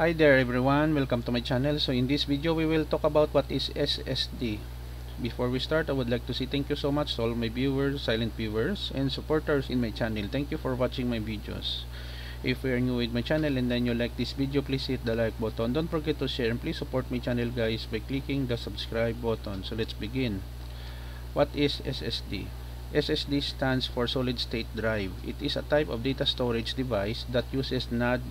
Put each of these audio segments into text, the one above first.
Hi there everyone, welcome to my channel. So in this video we will talk about what is SSD. Before we start, I would like to say thank you so much to all my viewers, silent viewers, and supporters in my channel. Thank you for watching my videos. If you are new with my channel and then you like this video, please hit the like button. Don't forget to share and please support my channel guys by clicking the subscribe button. So let's begin. What is SSD? SSD stands for solid state drive. It is a type of data storage device that uses NAND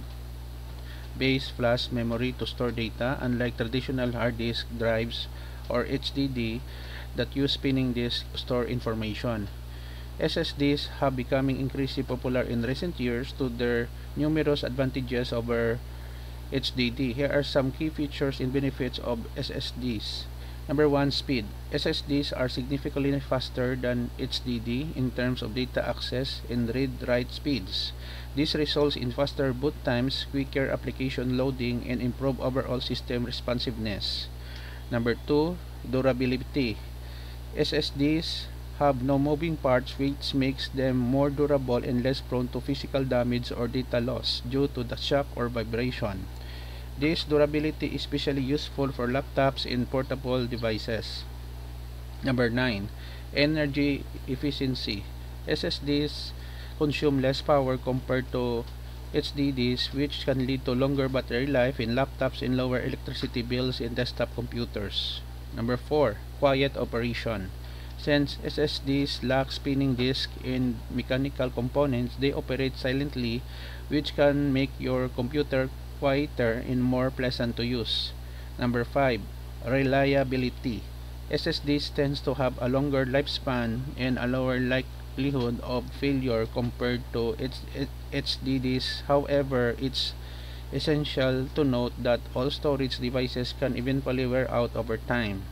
base flash memory to store data, unlike traditional hard disk drives or HDD that use spinning disk to store information. SSDs have becoming increasingly popular in recent years to their numerous advantages over HDD. Here are some key features and benefits of SSDs. Number 1, speed. SSDs are significantly faster than HDD in terms of data access and read-write speeds. This results in faster boot times, quicker application loading, and improved overall system responsiveness. Number 2, durability. SSDs have no moving parts, which makes them more durable and less prone to physical damage or data loss due to the shock or vibration. This durability is especially useful for laptops and portable devices. Number 9, energy efficiency. SSDs consume less power compared to HDDs, which can lead to longer battery life in laptops and lower electricity bills in desktop computers. Number 4, quiet operation. Since SSDs lack spinning disk and mechanical components, they operate silently, which can make your computer quieter and more pleasant to use. Number 5, reliability. SSDs tends to have a longer lifespan and a lower likelihood of failure compared to HDDs. However, it's essential to note that all storage devices can eventually wear out over time.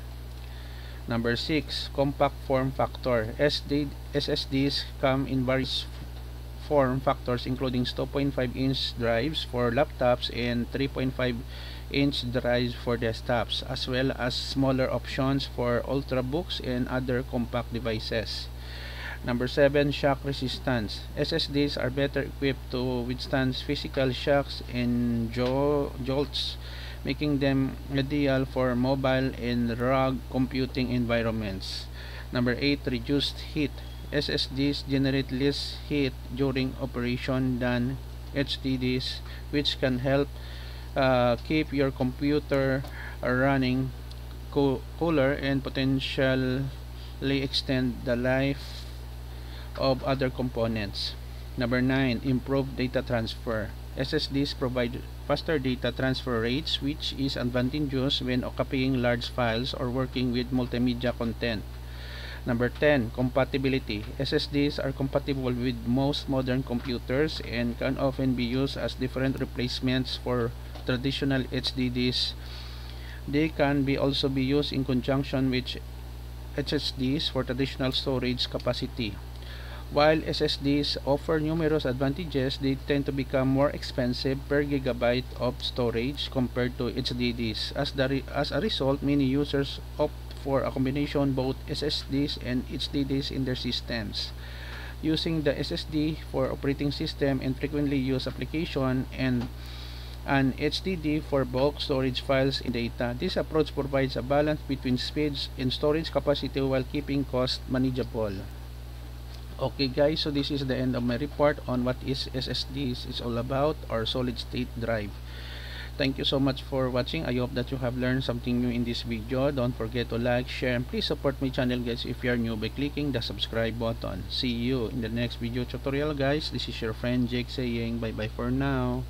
Number 6, compact form factor. SSDs come in various form factors including 2.5-inch drives for laptops and 3.5-inch drives for desktops, as well as smaller options for ultrabooks and other compact devices. Number 7, shock resistance. SSDs are better equipped to withstand physical shocks and jolts, making them ideal for mobile and rugged computing environments. Number 8, reduced heat. SSDs generate less heat during operation than HDDs, which can help keep your computer running cooler and potentially extend the life of other components. Number 9, improved data transfer. SSDs provide faster data transfer rates, which is advantageous when copying large files or working with multimedia content. Number 10, compatibility. SSDs are compatible with most modern computers and can often be used as different replacements for traditional HDDs. They can also be used in conjunction with HDDs for traditional storage capacity. While SSDs offer numerous advantages, they tend to become more expensive per gigabyte of storage compared to HDDs. As a result, many users opt for a combination both SSDs and HDDs in their systems, using the SSD for operating system and frequently used application and an HDD for bulk storage files and data. This approach provides a balance between speeds and storage capacity while keeping costs manageable. Okay guys, so this is the end of my report on what is SSDs is all about, or solid state drive. Thank you so much for watching. I hope that you have learned something new in this video. Don't forget to like, share, and please support my channel guys if you are new by clicking the subscribe button. See you in the next video tutorial guys. This is your friend Jake saying bye bye for now.